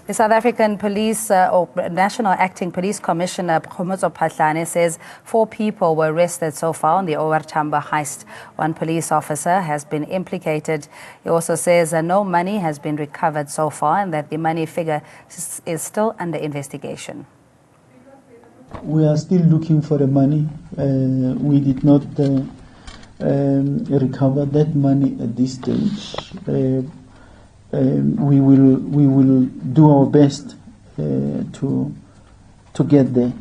The South African Police or National Acting Police Commissioner Khomotso Phahlane says 4 people were arrested so far on the OR Tambo heist. 1 police officer has been implicated. He also says no money has been recovered so far and that the money figure is still under investigation. We are still looking for the money. We did not recover that money at this stage. We will do our best to get there.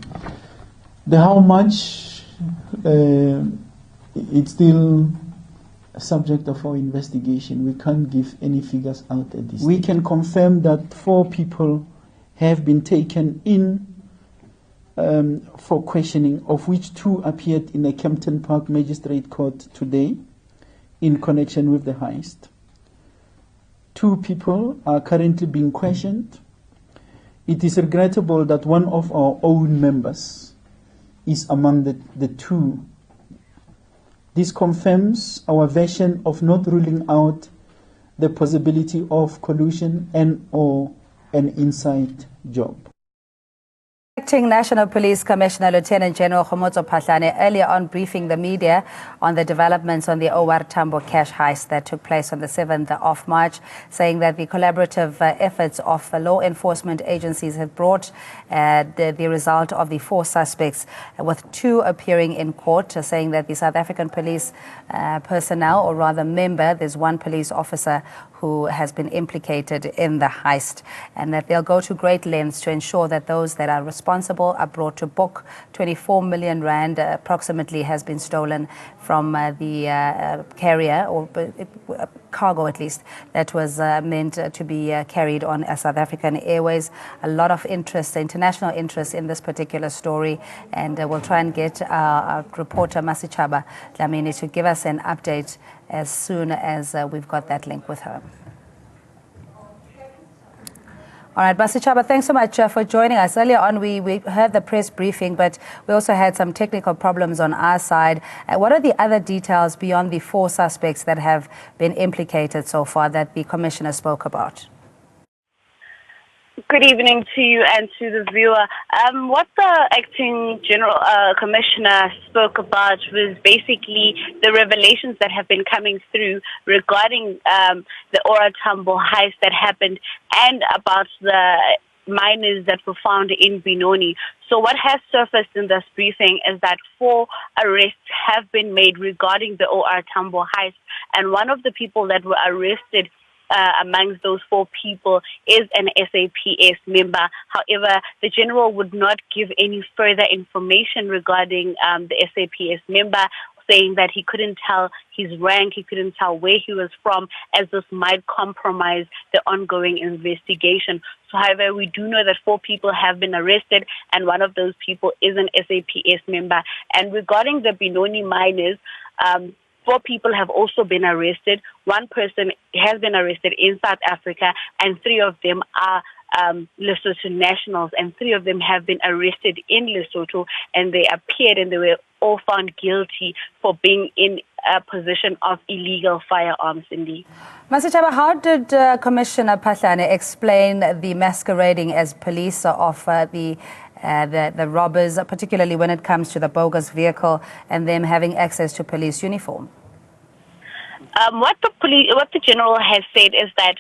The how much it's still a subject of our investigation. We can't give any figures out at this. We can confirm that 4 people have been taken in for questioning, of which 2 appeared in the Kempton Park Magistrate Court today in connection with the heist. 2 people are currently being questioned. It is regrettable that one of our own members is among the 2. This confirms our version of not ruling out the possibility of collusion and/or an inside job. Acting National Police Commissioner Lieutenant General Khomotso Phahlane earlier on briefing the media on the developments on the OR Tambo cash heist that took place on the 7th of March, saying that the collaborative efforts of law enforcement agencies have brought the result of the 4 suspects, with 2 appearing in court, saying that the South African police personnel, or rather member, there's 1 police officer who has been implicated in the heist, and that they'll go to great lengths to ensure that those that are responsible are brought to book. 24 million rand approximately has been stolen from the carrier, or cargo at least, that was meant to be carried on South African Airways. A lot of interest, international interest in this particular story, and we'll try and get our reporter Masichaba Dlamini to give us an update as soon as we've got that link with her. All right, Masichaba, thanks so much for joining us. Earlier on, we heard the press briefing, but we also had some technical problems on our side. What are the other details beyond the 4 suspects that have been implicated so far that the Commissioner spoke about? Good evening to you and to the viewer. What the Acting General Commissioner spoke about was basically the revelations that have been coming through regarding the OR Tambo heist that happened, and about the miners that were found in Benoni. So what has surfaced in this briefing is that 4 arrests have been made regarding the OR Tambo heist, and one of the people that were arrested amongst those 4 people is an SAPS member. However, the general would not give any further information regarding the SAPS member, saying that he couldn't tell his rank, he couldn't tell where he was from, as this might compromise the ongoing investigation. So, however, we do know that 4 people have been arrested, and one of those people is an SAPS member. And regarding the Benoni miners, 4 people have also been arrested. 1 person has been arrested in South Africa, and 3 of them are Lesotho nationals, and 3 of them have been arrested in Lesotho, and they appeared and they were all found guilty for being in a position of illegal firearms. Indeed. Masichaba, how did Commissioner Phahlane explain the masquerading as police of the robbers, particularly when it comes to the bogus vehicle and them having access to police uniform? What the general has said is that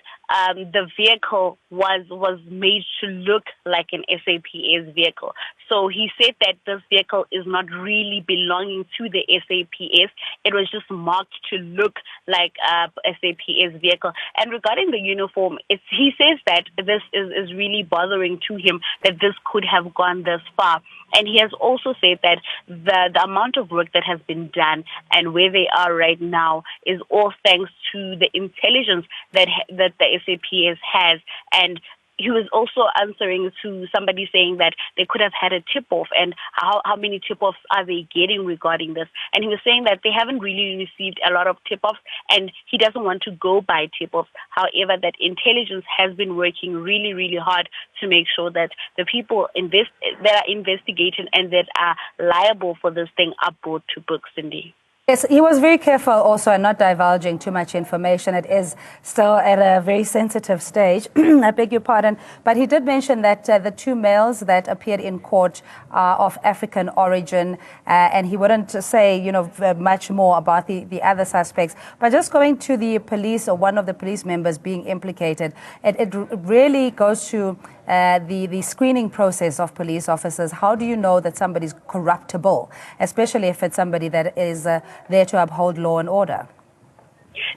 the vehicle was made to look like an SAPS vehicle. So he said that this vehicle is not really belonging to the SAPS. It was just marked to look like a SAPS vehicle. And regarding the uniform, he says that this is really bothering to him, that this could have gone this far. And he has also said that the amount of work that has been done and where they are right now is all thanks to the intelligence that the SAPS has. And he was also answering to somebody saying that they could have had a tip-off, and how many tip-offs are they getting regarding this. And he was saying that they haven't really received a lot of tip-offs, and he doesn't want to go by tip-offs. However, that intelligence has been working really, really hard to make sure that the people that are investigating and that are liable for this thing are brought to book, Cindy. Yes, he was very careful also in not divulging too much information. It is still at a very sensitive stage. I beg your pardon. But he did mention that the two males that appeared in court are of African origin, and he wouldn't say, much more about the other suspects. But just going to the police, or one of the police members being implicated, it really goes to the screening process of police officers. How do you know that somebody's corruptible, especially if it's somebody that is there to uphold law and order?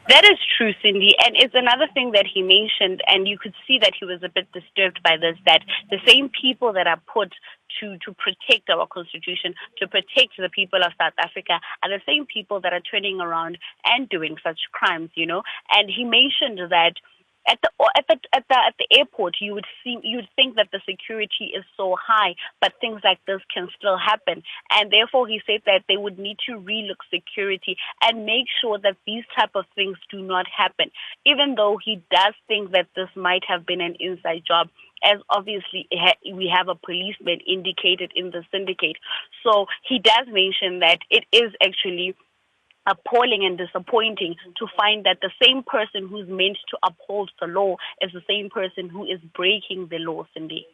That is true, Cindy, and it's another thing that he mentioned, and you could see that he was a bit disturbed by this, that the same people that are put to protect our constitution, to protect the people of South Africa, are the same people that are turning around and doing such crimes, And he mentioned that at the airport, you would think that the security is so high, but things like this can still happen. And therefore, he said that they would need to relook security and make sure that these type of things do not happen. Even though he does think that this might have been an inside job, as obviously we have a policeman indicated in the syndicate. So he does mention that it is actually appalling and disappointing to find that the same person who's meant to uphold the law is the same person who is breaking the law, Cindy.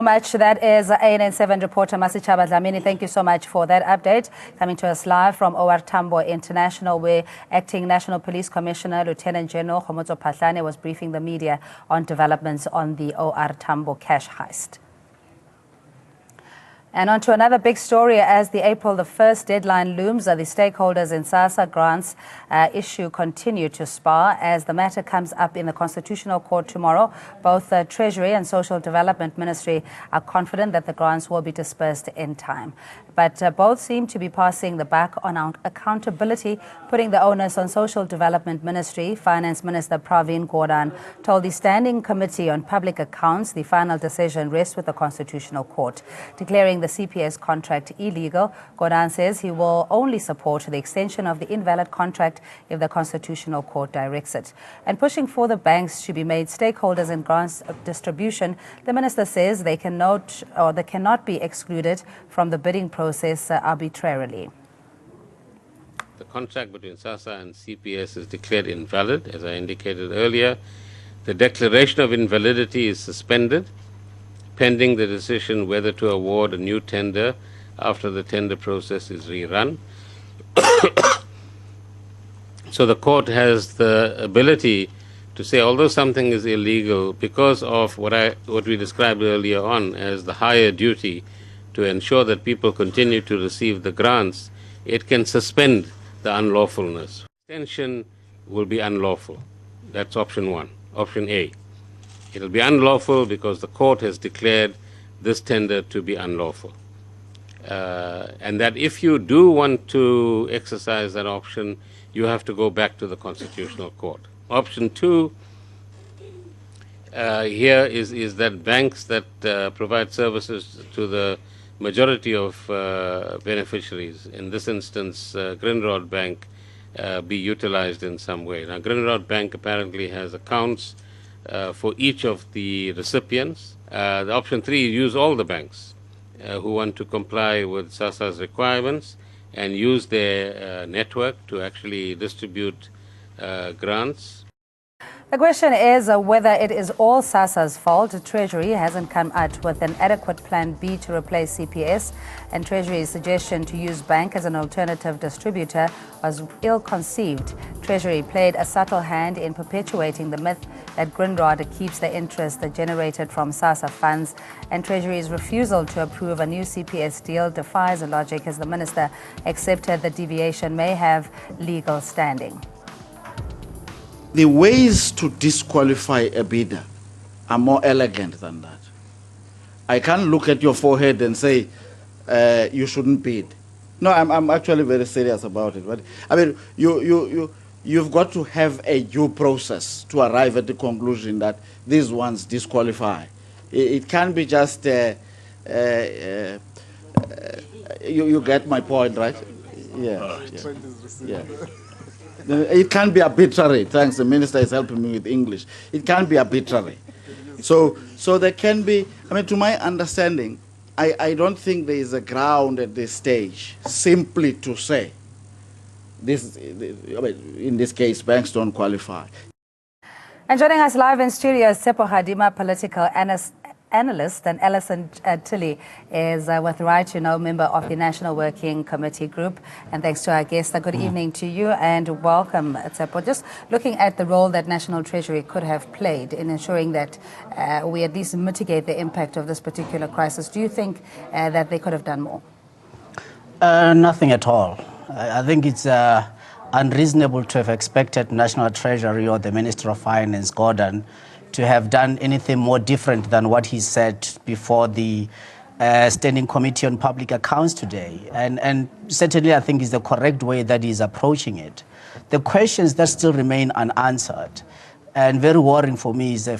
Much. That is ANN7 reporter Masichaba Dlamini. Thank you so much for that update. Coming to us live from OR Tambo International, where Acting National Police Commissioner Lieutenant General Khomotso Phahlane was briefing the media on developments on the OR Tambo cash heist. And on to another big story. As the April the 1st deadline looms, the stakeholders in SASSA grants issue continue to spar. As the matter comes up in the Constitutional Court tomorrow, both the Treasury and Social Development Ministry are confident that the grants will be dispersed in time. But both seem to be passing the buck on accountability, putting the onus on Social Development Ministry. Finance Minister Pravin Gordhan told the Standing Committee on Public Accounts the final decision rests with the Constitutional Court. Declaring the CPS contract illegal, Gordhan says he will only support the extension of the invalid contract if the Constitutional Court directs it. And pushing for the banks to be made stakeholders in grants distribution, the minister says they cannot be excluded from the bidding process arbitrarily. The contract between SASSA and CPS is declared invalid, as I indicated earlier. The declaration of invalidity is suspended, pending the decision whether to award a new tender after the tender process is rerun. So the court has the ability to say, although something is illegal, because of what we described earlier on as the higher duty to ensure that people continue to receive the grants, it can suspend the unlawfulness. Extension will be unlawful. That's option one. Option A. It will be unlawful because the court has declared this tender to be unlawful. And that if you do want to exercise that option, you have to go back to the Constitutional Court. Option two here is that banks that provide services to the majority of beneficiaries, in this instance Grindrod Bank, be utilized in some way. Now Grindrod Bank apparently has accounts for each of the recipients. The option three, use all the banks who want to comply with SASSA's requirements and use their network to actually distribute grants. The question is whether it is all SASSA's fault. The Treasury hasn't come out with an adequate plan B to replace CPS, and Treasury's suggestion to use bank as an alternative distributor was ill-conceived. Treasury played a subtle hand in perpetuating the myth that Grindrod keeps the interest generated from SASSA funds, and Treasury's refusal to approve a new CPS deal defies logic, as the minister accepted the deviation may have legal standing. The ways to disqualify a bidder are more elegant than that. I can't look at your forehead and say, you shouldn't bid. No, I'm actually very serious about it. But I mean, you've got to have a due process to arrive at the conclusion that these ones disqualify. It can't be just, you get my point, right? Yeah. Yeah. It can't be arbitrary. Thanks, the minister is helping me with English. It can't be arbitrary. So there can be, I mean, to my understanding, I don't think there is a ground at this stage simply to say in this case, banks don't qualify. And joining us live in studio is Sepo Hadima, political analyst, and Ellison Tilly is with Right to Know, member of the National Working Committee Group. And thanks to our guest, a good evening to you and welcome, Sepo. Just looking at the role that National Treasury could have played in ensuring that we at least mitigate the impact of this particular crisis, do you think that they could have done more? Nothing at all. I think it's unreasonable to have expected National Treasury or the Minister of Finance, Gordon, to have done anything more different than what he said before the Standing Committee on Public Accounts today. And certainly I think is the correct way that he's approaching it. The questions that still remain unanswered and very worrying for me is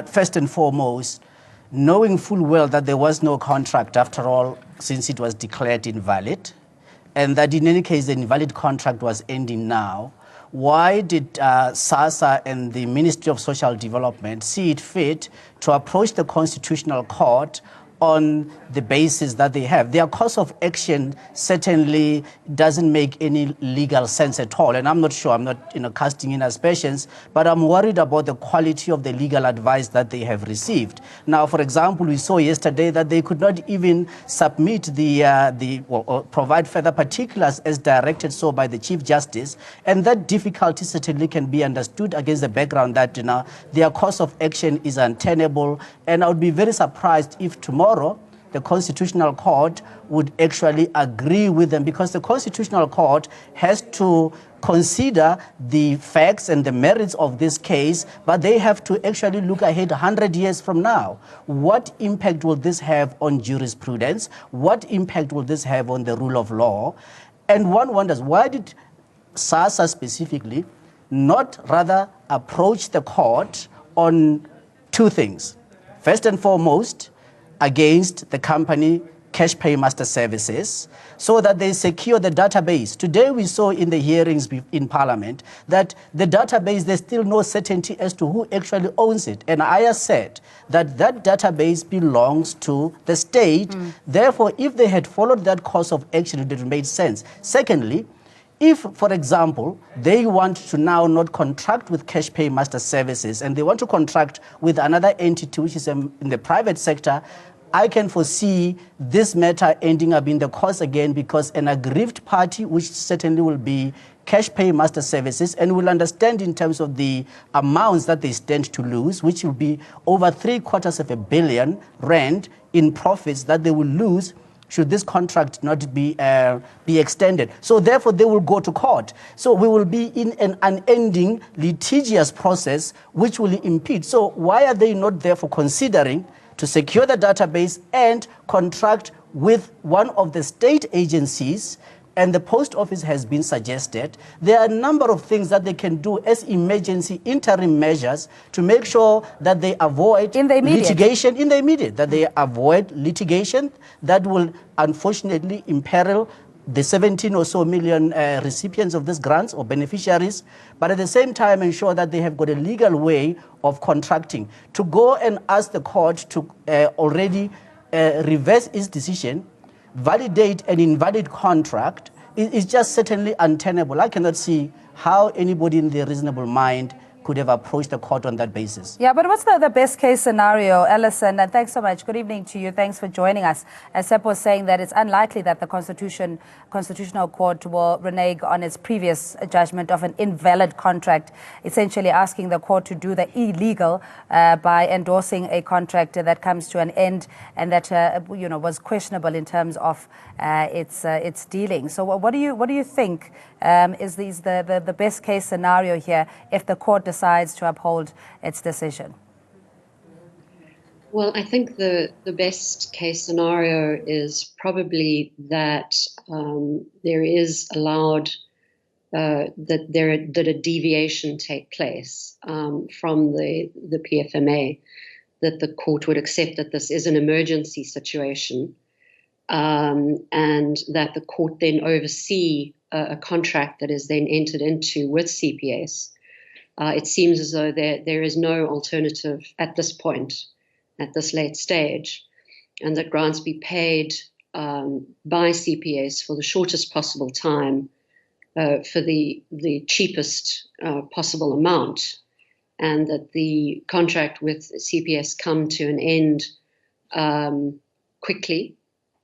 first and foremost, knowing full well that there was no contract after all since it was declared invalid, and that in any case the invalid contract was ending now, why did SASSA and the Ministry of Social Development see it fit to approach the Constitutional Court on the basis that they have? Their course of action certainly doesn't make any legal sense at all. And I'm not sure, I'm not casting in aspersions, but I'm worried about the quality of the legal advice that they have received. Now, for example, we saw yesterday that they could not even submit or provide further particulars as directed so by the Chief Justice. And that difficulty certainly can be understood against the background that their course of action is untenable. And I would be very surprised if tomorrow the Constitutional Court would actually agree with them, because the Constitutional Court has to consider the facts and the merits of this case, but they have to actually look ahead 100 years from now. What impact will this have on jurisprudence? What impact will this have on the rule of law? And one wonders, why did SASSA specifically not rather approach the court on two things? First and foremost, against the company Cash Paymaster Services, so that they secure the database. Today we saw in the hearings in Parliament that the database, there's still no certainty as to who actually owns it. And I said that that database belongs to the state. Therefore, if they had followed that course of action, it would have made sense. Secondly, if, for example, they want to now not contract with Cash Paymaster Services and they want to contract with another entity which is in the private sector, I can foresee this matter ending up in the courts again, because an aggrieved party, which certainly will be Cash Paymaster Services, and will understand in terms of the amounts that they stand to lose, which will be over R750 million in profits that they will lose should this contract not be extended. So therefore, they will go to court. So we will be in an unending litigious process which will impede. So why are they not therefore considering to secure the database and contract with one of the state agencies? And the post office has been suggested. There are a number of things that they can do as emergency interim measures to make sure that they avoid litigation in the immediate, that they avoid litigation that will unfortunately imperil the 17 or so million recipients of these grants or beneficiaries, but at the same time ensure that they have got a legal way of contracting. To go and ask the court to already reverse its decision, validate an invalid contract, is just certainly untenable. I cannot see how anybody in their reasonable mind could have approached the court on that basis. Yeah, but what's the best case scenario, Ellison? And thanks so much. Good evening to you. Thanks for joining us. As Sepp was saying, that it's unlikely that the Constitutional Court will renege on its previous judgment of an invalid contract, essentially asking the court to do the illegal by endorsing a contract that comes to an end and that was questionable in terms of its dealing. So what do you think is the best case scenario here if the court decides to uphold its decision? Well, I think the best case scenario is probably that there is allowed that a deviation take place from the PFMA, that the court would accept that this is an emergency situation, and that the court then oversee a contract that is then entered into with CPS. It seems as though there is no alternative at this point, at this late stage, and that grants be paid by CPS for the shortest possible time for the cheapest possible amount, and that the contract with CPS come to an end quickly,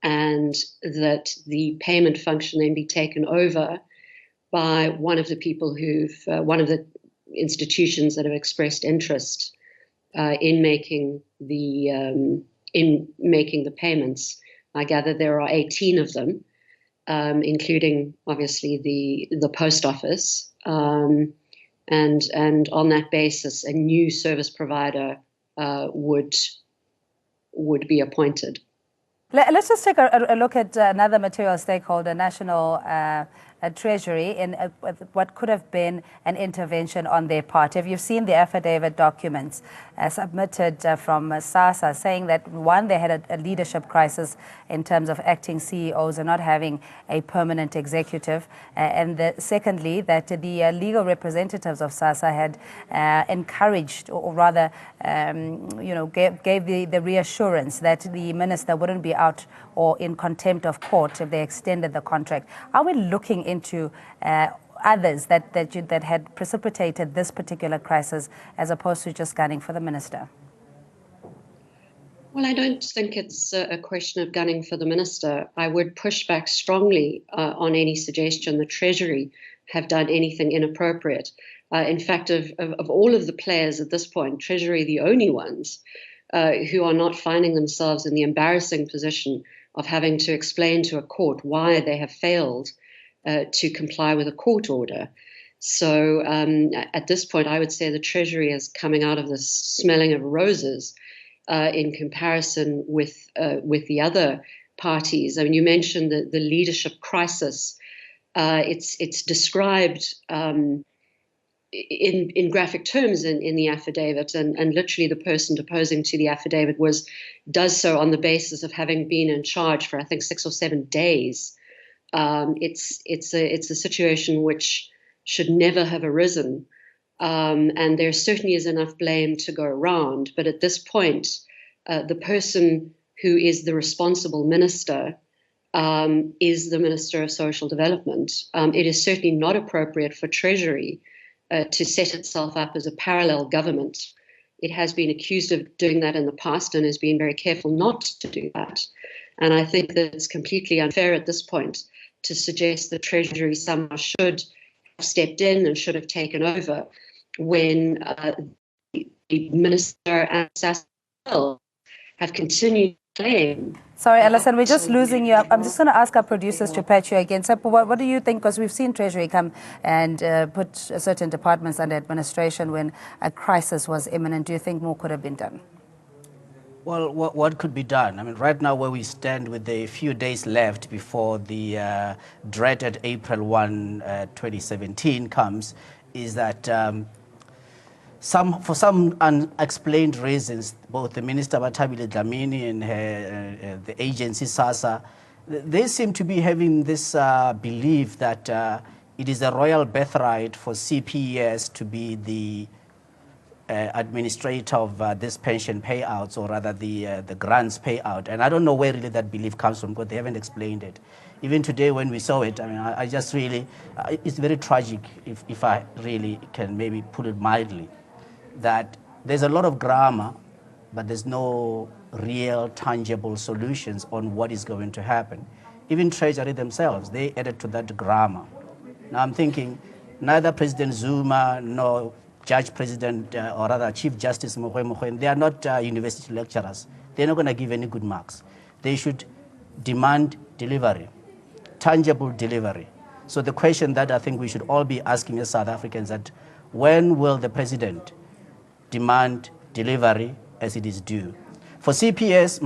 and that the payment function then be taken over by one of the people one of the institutions that have expressed interest in making the payments. I gather there are 18 of them, including obviously the post office, and on that basis, a new service provider would be appointed. Let's just take a look at another material stakeholder, National Treasury, in what could have been an intervention on their part. Have you seen the affidavit documents submitted from SASSA saying that, one, they had a leadership crisis in terms of acting CEOs and not having a permanent executive, and secondly, that the legal representatives of SASSA had encouraged, or rather, gave the reassurance that the minister wouldn't be out or in contempt of court if they extended the contract. Are we looking into others that had precipitated this particular crisis, as opposed to just gunning for the minister? Well, I don't think it's a question of gunning for the minister. I would push back strongly on any suggestion the Treasury have done anything inappropriate. In fact, of all of the players at this point, Treasury are the only ones who are not finding themselves in the embarrassing position of having to explain to a court why they have failed to comply with a court order. So at this point, I would say the Treasury is coming out of this smelling of roses in comparison with the other parties. I mean, you mentioned the leadership crisis. It's described in graphic terms in the affidavit, and literally the person deposing to the affidavit does so on the basis of having been in charge for, I think, 6 or 7 days. It's a situation which should never have arisen, and there certainly is enough blame to go around. But at this point, the person who is the responsible minister is the Minister of Social Development. It is certainly not appropriate for Treasury to set itself up as a parallel government. It has been accused of doing that in the past and has been very careful not to do that. And I think that it's completely unfair at this point to suggest the Treasury somehow should have stepped in and should have taken over when the Minister and SASSA have continued to claim. Sorry, Alison, we're just losing you. I'm just going to ask our producers to patch you again. So what do you think? Because we've seen Treasury come and put certain departments under administration when a crisis was imminent. Do you think more could have been done? Well, what could be done? I mean, right now where we stand with a few days left before the dreaded April 1, 2017 comes, is that for some unexplained reasons, both the Minister Batabile Dlamini and the agency SASSA, they seem to be having this belief that it is a royal birthright for CPS to be the administrator of this pension payouts, or rather the grants payout. And I don't know where really that belief comes from, because they haven't explained it. Even today when we saw it, I mean, I just really, it's very tragic, if I really can maybe put it mildly, that there's a lot of grammar, but there's no real tangible solutions on what is going to happen. Even Treasury themselves, they added to that grammar. Now I'm thinking, neither President Zuma nor Judge President, or rather Chief Justice Mogoeng, they are not university lecturers. They're not going to give any good marks. They should demand delivery, tangible delivery. So the question that I think we should all be asking as South Africans, that when will the President demand delivery as it is due? For CPS,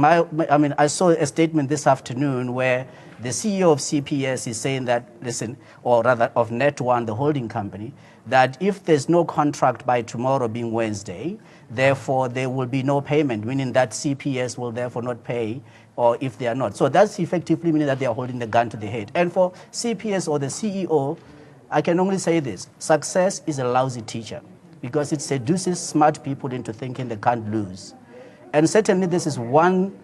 I saw a statement this afternoon where the CEO of CPS is saying that, listen, or rather of Net1, the holding company, that if there's no contract by tomorrow being Wednesday, therefore there will be no payment, meaning that CPS will therefore not pay, or if they are not. So that's effectively meaning that they are holding the gun to the head. And for CPS or the CEO, I can only say this: success is a lousy teacher, because it seduces smart people into thinking they can't lose. And certainly this is one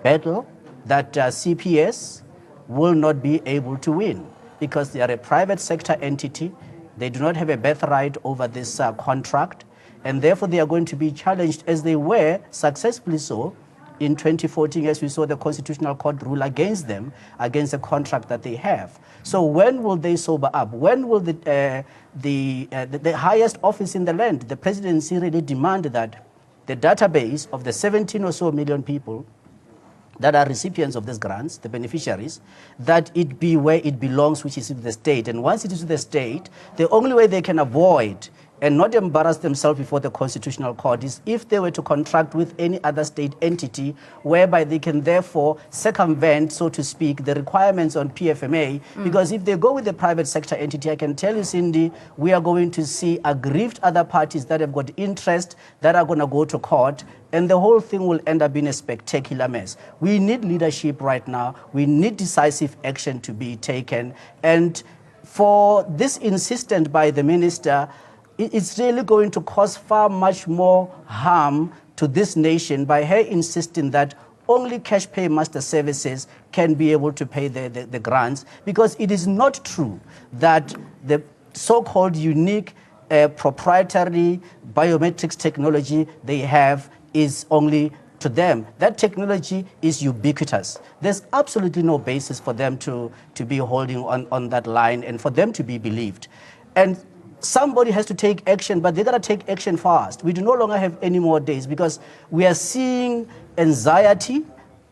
battle that CPS will not be able to win. because they are a private sector entity. They do not have a birthright over this contract, and therefore they are going to be challenged, as they were successfully so in 2014, as we saw the Constitutional Court rule against them, against the contract that they have. So when will they sober up? When will the highest office in the land, the presidency, really demand that the database of the 17 or so million people that are recipients of these grants, the beneficiaries, that it be where it belongs, which is with the state? And once it is with the state, the only way they can avoid and not embarrass themselves before the Constitutional Court is if they were to contract with any other state entity, whereby they can therefore circumvent, so to speak, the requirements on PFMA. Because if they go with the private sector entity, I can tell you, Cindy, we are going to see aggrieved other parties that have got interest that are going to go to court, and the whole thing will end up being a spectacular mess. We need leadership right now. We need decisive action to be taken. And for this insistence by the minister, it's really going to cause far much more harm to this nation by her insisting that only cash pay master services can be able to pay the grants, because it is not true that the so-called unique proprietary biometrics technology they have is only to them. That technology is ubiquitous. There's absolutely no basis for them to be holding on that line and for them to be believed. And somebody has to take action, but they got to take action fast. We do no longer have any more days, because we are seeing anxiety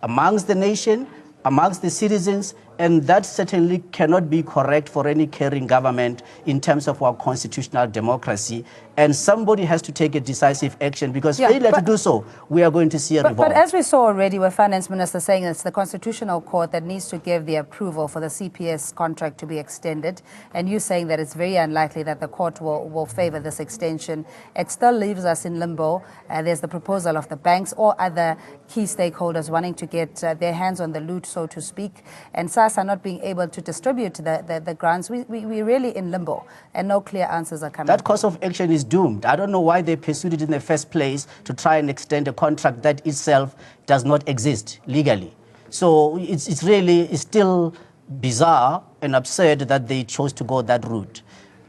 amongst the nation, amongst the citizens, and that certainly cannot be correct for any caring government in terms of our constitutional democracy. And somebody has to take a decisive action, because failure to do so, we are going to see a revolt. But as we saw already with Finance Minister saying it's the Constitutional Court that needs to give the approval for the CPS contract to be extended, and you saying that it's very unlikely that the court will favor this extension, it still leaves us in limbo. There's the proposal of the banks or other key stakeholders wanting to get their hands on the loot, so to speak, and SASSA not being able to distribute the grants. We're really in limbo, and no clear answers are coming. That course of action is doomed. I don't know why they pursued it in the first place, to try and extend a contract that itself does not exist legally. So it's really still bizarre and absurd that they chose to go that route.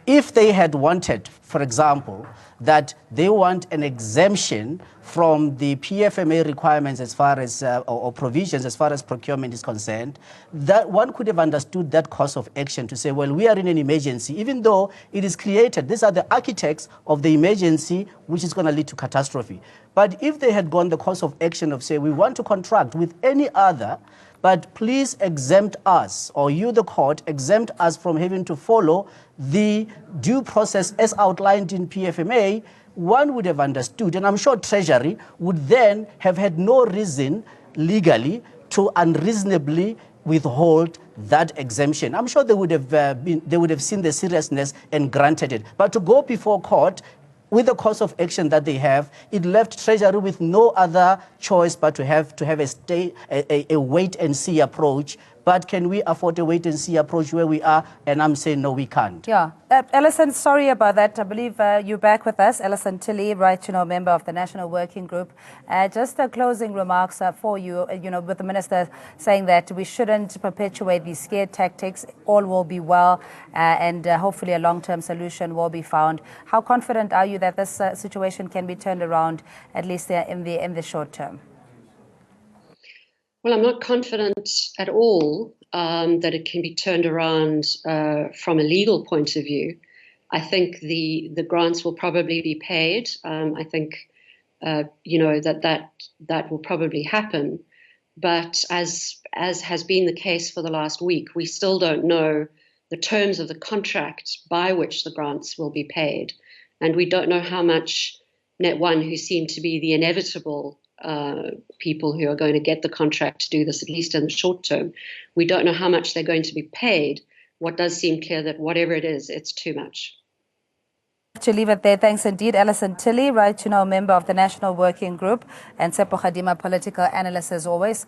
If they had wanted, for example, that they want an exemption from the PFMA requirements as far as, or provisions as far as procurement is concerned, that one could have understood that course of action to say, well, we are in an emergency, even though it is created. These are the architects of the emergency, which is going to lead to catastrophe. But if they had gone the course of action of, say, we want to contract with any other, but please exempt us, or you, the court, exempt us from having to follow the due process as outlined in PFMA, one would have understood, and I'm sure Treasury would then have had no reason legally to unreasonably withhold that exemption. I'm sure they would have seen the seriousness and granted it. But to go before court with the course of action that they have, it left Treasury with no other choice but to have a wait-and-see approach. But can we afford a wait-and-see approach where we are? And I'm saying, no, we can't. Yeah. Ellison, sorry about that. I believe you're back with us. Ellison Tilley, member of the National Working Group. Just closing remarks for you, with the minister saying that we shouldn't perpetuate these scare tactics. All will be well, and hopefully a long-term solution will be found. How confident are you that this situation can be turned around, at least in the short term? Well, I'm not confident at all that it can be turned around from a legal point of view. I think the grants will probably be paid. I think that will probably happen. But as has been the case for the last week, we still don't know the terms of the contract by which the grants will be paid, and we don't know how much Net One, who seem to be the inevitable people who are going to get the contract to do this, at least in the short term, we don't know how much they're going to be paid. What does seem clear that whatever it is, it's too much. To leave it there, thanks indeed. Ellison Tilley, member of the National Working Group, and Tsepo Khadima, political analyst as always.